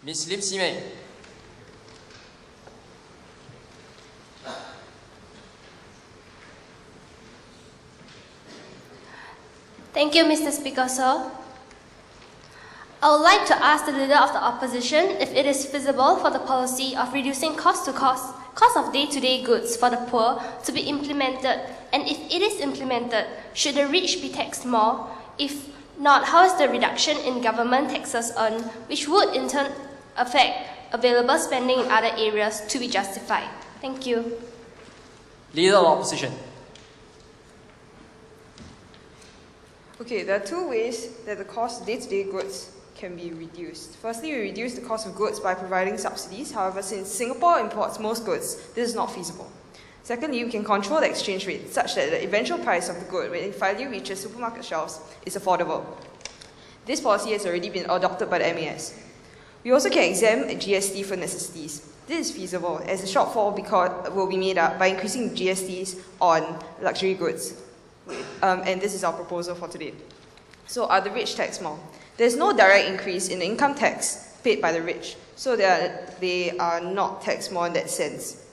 Ms. Lim Si Mei. Thank you, Mr. Speaker, sir. I would like to ask the Leader of the Opposition if it is feasible for the policy of reducing cost of day-to-day goods for the poor to be implemented, and if it is implemented, should the rich be taxed more? If not, how is the reduction in government taxes earned, which would in turn affect available spending in other areas, to be justified? Thank you. Leader of the Opposition. Okay, there are two ways that the cost of day-to-day goods can be reduced. Firstly, we reduce the cost of goods by providing subsidies. However, since Singapore imports most goods, this is not feasible. Secondly, we can control the exchange rate such that the eventual price of the good, when it finally reaches supermarket shelves, is affordable. This policy has already been adopted by the MAS. We also can exempt GST for necessities. This is feasible as the shortfall will be made up by increasing GSTs on luxury goods. And this is our proposal for today. So are the rich taxed more? There's no direct increase in the income tax paid by the rich, so they are not taxed more in that sense.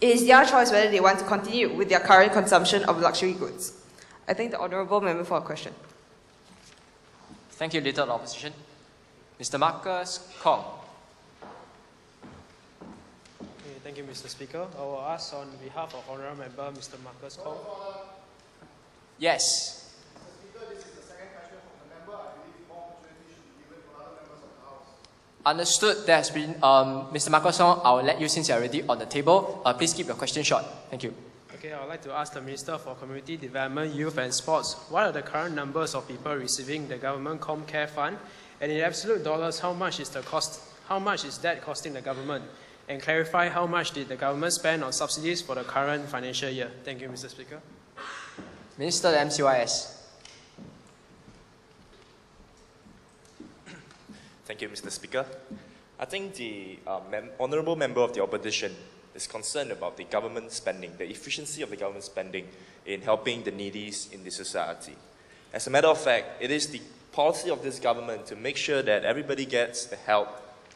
It is their choice whether they want to continue with their current consumption of luxury goods. I thank the Honourable Member for a question. Thank you, Leader of the Opposition. Mr. Marcus Kong. Okay, thank you, Mr. Speaker. I will ask on behalf of Honourable Member Mr. Marcus Kong. Yes. Understood. There has been, Mr. Marcos, I will let you, since you're already on the table. Please keep your question short. Thank you. Okay, I would like to ask the Minister for Community Development, Youth and Sports, what are the current numbers of people receiving the government ComCare Fund? And in absolute dollars, how much is that costing the government? And clarify how much did the government spend on subsidies for the current financial year? Thank you, Mr. Speaker. Minister of the MCYS. Thank you, Mr. Speaker. I think the Honourable Member of the Opposition is concerned about the government spending, the efficiency of the government spending in helping the needies in the society. As a matter of fact, it is the policy of this government to make sure that everybody gets the help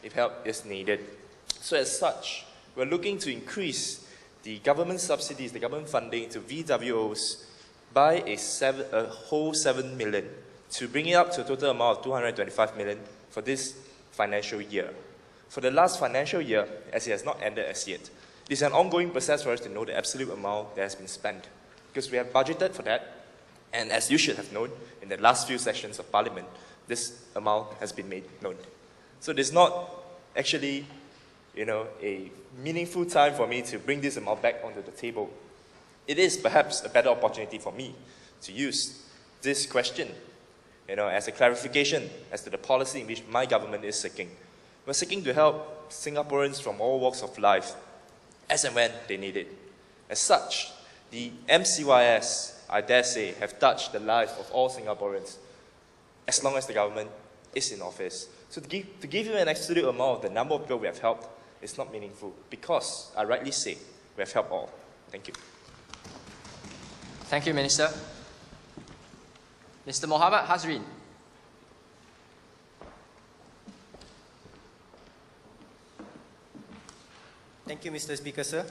if help is needed. So as such, we're looking to increase the government subsidies, the government funding to VWOs by a whole 7 million to bring it up to a total amount of 225 million for this financial year. For the last financial year, as it has not ended as yet, it is an ongoing process for us to know the absolute amount that has been spent, because we have budgeted for that, and as you should have known, in the last few sessions of Parliament, this amount has been made known. So there's not actually, a meaningful time for me to bring this amount back onto the table. It is perhaps a better opportunity for me to use this question as a clarification as to the policy in which my government is seeking. We're seeking to help Singaporeans from all walks of life as and when they need it. As such, the MCYS, I dare say, have touched the life of all Singaporeans as long as the government is in office. So to give you an absolute amount of the number of people we have helped is not meaningful, because I rightly say we have helped all. Thank you. Thank you, Minister. Mr. Mohammad Hazrin. Thank you, Mr. Speaker, sir.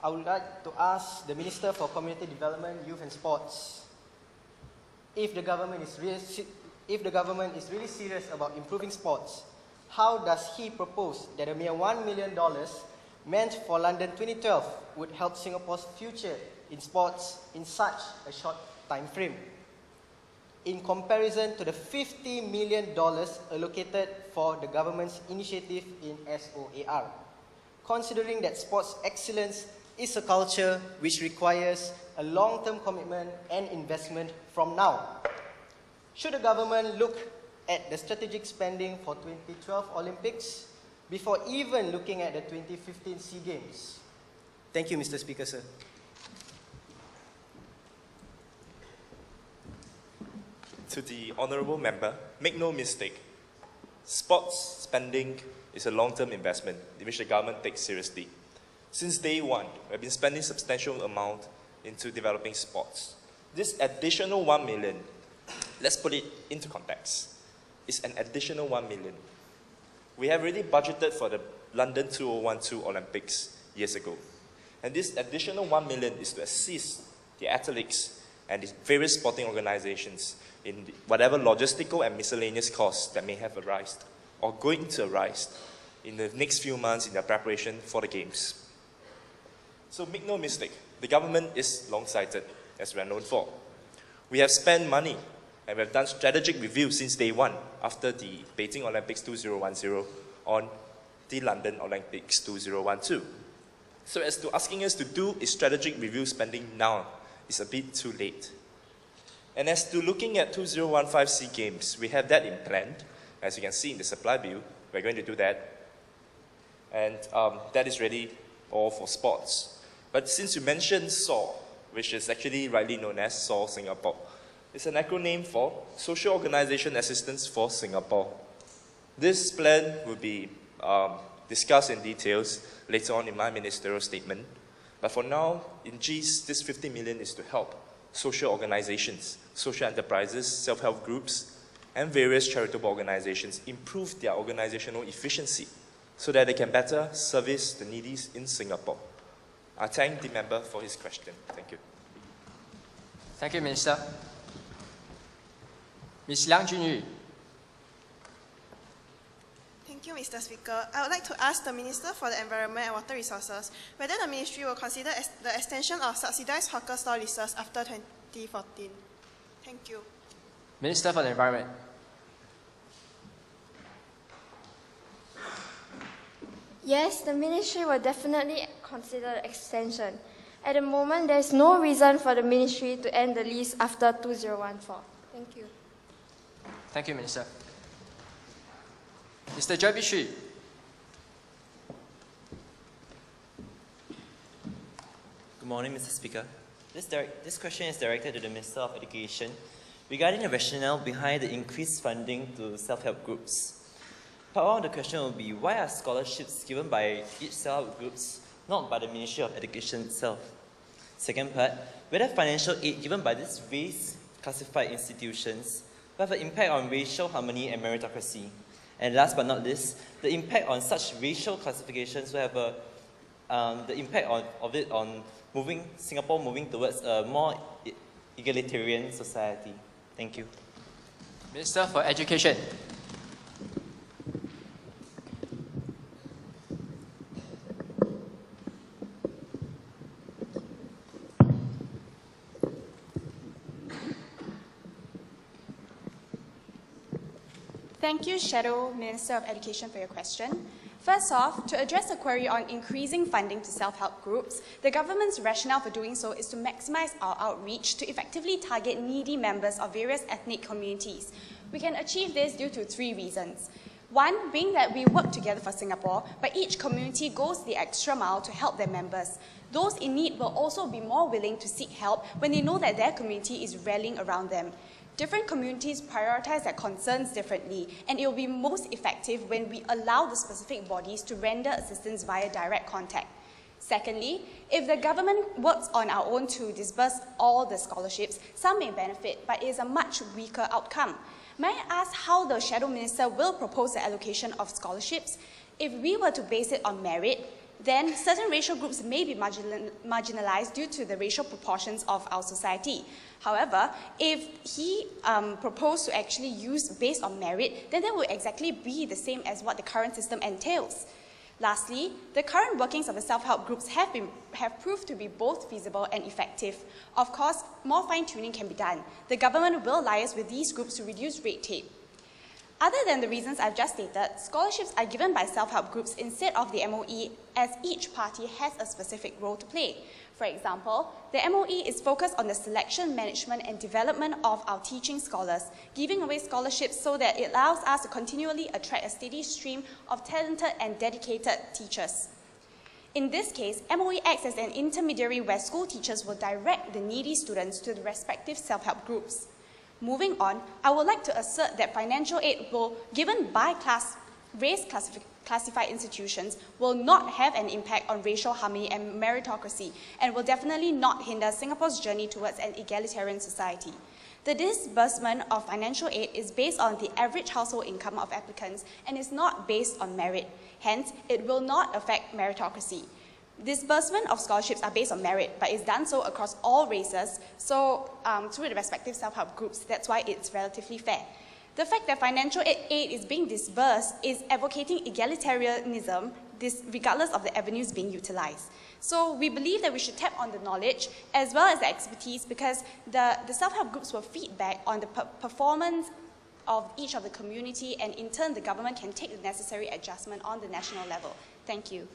I would like to ask the Minister for Community Development, Youth and Sports, if the government is really serious about improving sports, how does he propose that a mere $1 million meant for London 2012 would help Singapore's future in sports in such a short time frame, in comparison to the $50 million allocated for the government's initiative in SOAR, considering that sports excellence is a culture which requires a long-term commitment and investment from now. Should the government look at the strategic spending for 2012 Olympics before even looking at the 2015 SEA Games? Thank you, Mr. Speaker, sir. To the Honourable Member, make no mistake, sports spending is a long-term investment in which the government takes seriously. Since day one, we've been spending substantial amount into developing sports. This additional 1 million, let's put it into context, is an additional 1 million. We have already budgeted for the London 2012 Olympics years ago. And this additional 1 million is to assist the athletes and the various sporting organizations in whatever logistical and miscellaneous costs that may have arisen or going to arise in the next few months in their preparation for the Games. So make no mistake, the government is long-sighted, as we are known for. We have spent money and we have done strategic reviews since day one after the Beijing Olympics 2010 on the London Olympics 2012. So as to asking us to do a strategic review spending now is a bit too late. And as to looking at 2015 SEA Games, we have that in plan. As you can see in the supply bill, we're going to do that. And that is ready all for sports. But since you mentioned SAW, which is actually rightly known as SAW Singapore, it's an acronym for Social Organisation Assistance for Singapore. This plan will be discussed in details later on in my ministerial statement. But for now, in GIS, this 50 million is to help social organizations, social enterprises, self-help groups, and various charitable organizations improve their organizational efficiency so that they can better service the needy in Singapore. I thank the member for his question. Thank you. Thank you, Minister. Ms. Liang Junyu. Thank you, Mr. Speaker. I would like to ask the Minister for the Environment and Water Resources whether the Ministry will consider the extension of subsidized hawker stall leases after 2014. Thank you. Minister for the Environment. Yes, the Ministry will definitely consider the extension. At the moment, there is no reason for the Ministry to end the lease after 2014. Thank you. Thank you, Minister. Mr. Joy Bishui. Good morning, Mr. Speaker. This question is directed to the Minister of Education regarding the rationale behind the increased funding to self-help groups. Part one of the question will be, why are scholarships given by each self-help groups, not by the Ministry of Education itself? Second part, whether financial aid given by these race-classified institutions will have an impact on racial harmony and meritocracy. And last but not least, the impact on such racial classifications will have the impact of it on Singapore moving towards a more egalitarian society. Thank you. Minister for Education. Thank you, Shadow Minister of Education, for your question. First off, to address the query on increasing funding to self-help groups, the government's rationale for doing so is to maximize our outreach to effectively target needy members of various ethnic communities. We can achieve this due to 3 reasons. One, being that we work together for Singapore, but each community goes the extra mile to help their members. Those in need will also be more willing to seek help when they know that their community is rallying around them. Different communities prioritize their concerns differently, and it will be most effective when we allow the specific bodies to render assistance via direct contact. Secondly, if the government works on our own to disburse all the scholarships, some may benefit, but it is a much weaker outcome. May I ask how the Shadow Minister will propose the allocation of scholarships? If we were to base it on merit, then certain racial groups may be marginalized due to the racial proportions of our society. However, if he proposed to actually use based on merit, then that would exactly be the same as what the current system entails. Lastly, the current workings of the self-help groups have proved to be both feasible and effective. Of course, more fine-tuning can be done. The government will liaise with these groups to reduce red tape. Other than the reasons I've just stated, scholarships are given by self-help groups instead of the MOE, as each party has a specific role to play. For example, the MOE is focused on the selection, management, and development of our teaching scholars, giving away scholarships so that it allows us to continually attract a steady stream of talented and dedicated teachers. In this case, MOE acts as an intermediary where school teachers will direct the needy students to the respective self-help groups. Moving on, I would like to assert that financial aid given by race-classified institutions will not have an impact on racial harmony and meritocracy, and will definitely not hinder Singapore's journey towards an egalitarian society. The disbursement of financial aid is based on the average household income of applicants and is not based on merit. Hence, it will not affect meritocracy. Disbursement of scholarships are based on merit, but is done so across all races, so through the respective self-help groups. That's why it's relatively fair. The fact that financial aid is being disbursed is advocating egalitarianism, regardless of the avenues being utilized. So we believe that we should tap on the knowledge as well as the expertise, because the self-help groups will feedback on the performance of each of the community, and in turn the government can take the necessary adjustment on the national level. Thank you.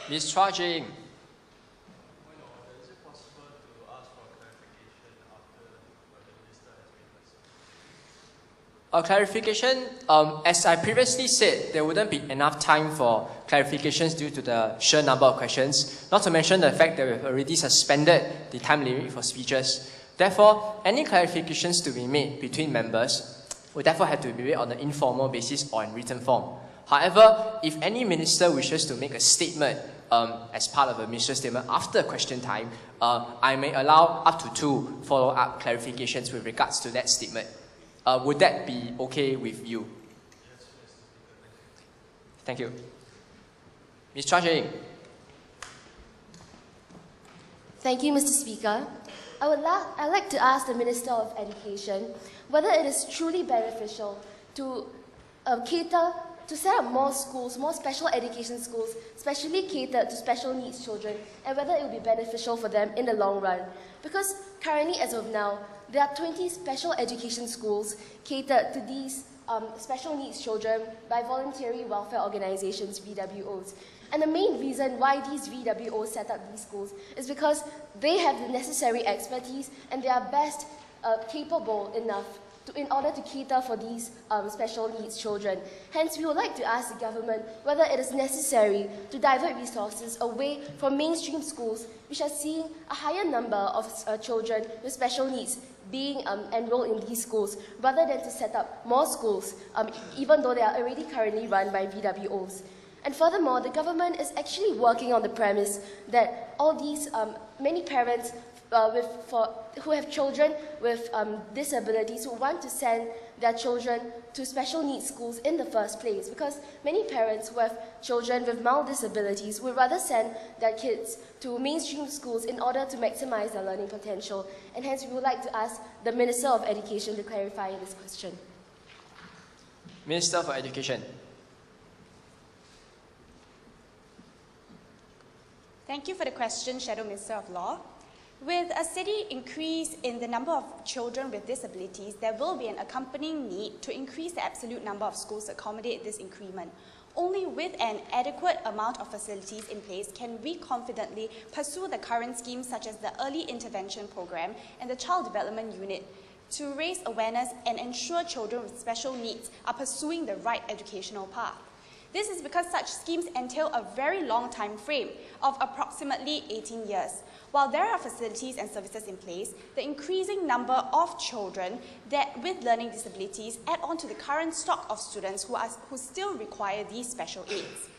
Ms. Chua Jing. Clarification, as I previously said, there wouldn't be enough time for clarifications due to the sheer number of questions, not to mention the fact that we've already suspended the time limit for speeches. Therefore, any clarifications to be made between members will therefore have to be made on an informal basis or in written form. However, if any minister wishes to make a statement as part of a ministerial statement after question time, I may allow up to 2 follow-up clarifications with regards to that statement. Would that be okay with you? Thank you. Ms. Chua Jing. Thank you, Mr. Speaker. I'd like to ask the Minister of Education whether it is truly beneficial to set up more schools, more special education schools, specially catered to special needs children, and whether it will be beneficial for them in the long run. Because currently, as of now, there are 20 special education schools catered to these special needs children by voluntary welfare organizations, VWOs. And the main reason why these VWOs set up these schools is because they have the necessary expertise and they are best capable enough in order to cater for these special needs children. Hence, we would like to ask the government whether it is necessary to divert resources away from mainstream schools, which are seeing a higher number of children with special needs being enrolled in these schools, rather than to set up more schools, even though they are already currently run by VWOs. And furthermore, the government is actually working on the premise that all these many parents who have children with disabilities who want to send their children to special needs schools in the first place, because many parents who have children with mild disabilities would rather send their kids to mainstream schools in order to maximize their learning potential. And hence, we would like to ask the Minister of Education to clarify this question. Minister for Education. Thank you for the question, Shadow Minister of Law. With a steady increase in the number of children with disabilities, there will be an accompanying need to increase the absolute number of schools to accommodate this increment. Only with an adequate amount of facilities in place can we confidently pursue the current schemes such as the Early Intervention Program and the Child Development Unit to raise awareness and ensure children with special needs are pursuing the right educational path. This is because such schemes entail a very long time frame of approximately 18 years. While there are facilities and services in place, the increasing number of children with learning disabilities add on to the current stock of students who still require these special aids.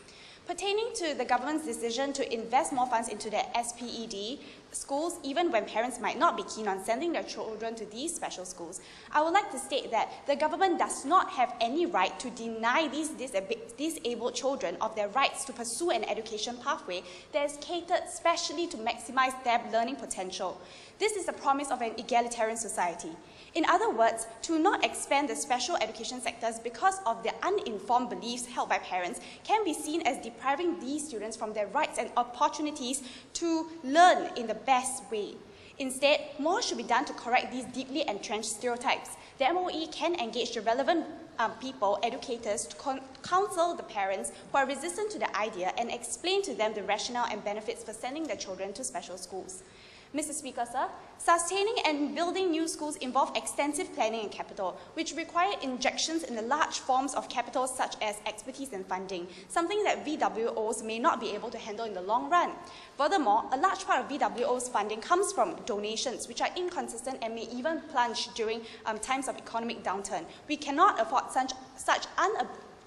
Pertaining to the government's decision to invest more funds into the SPED schools, even when parents might not be keen on sending their children to these special schools, I would like to state that the government does not have any right to deny these disabled children of their rights to pursue an education pathway that is catered specially to maximize their learning potential. This is the promise of an egalitarian society. In other words, to not expand the special education sectors because of the uninformed beliefs held by parents can be seen as depriving these students from their rights and opportunities to learn in the best way. Instead, more should be done to correct these deeply entrenched stereotypes. The MOE can engage the relevant people, educators, to counsel the parents who are resistant to the idea and explain to them the rationale and benefits for sending their children to special schools. Mr. Speaker, sir, sustaining and building new schools involve extensive planning and capital, which require injections in the large forms of capital such as expertise and funding, something that VWOs may not be able to handle in the long run. Furthermore, a large part of VWOs funding comes from donations, which are inconsistent and may even plunge during times of economic downturn. We cannot afford such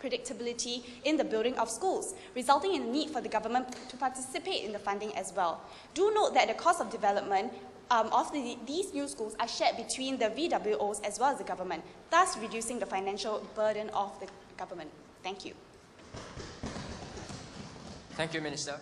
predictability in the building of schools, resulting in the need for the government to participate in the funding as well. Do note that the cost of development of these new schools are shared between the VWOs as well as the government, thus reducing the financial burden of the government. Thank you. Thank you, Minister.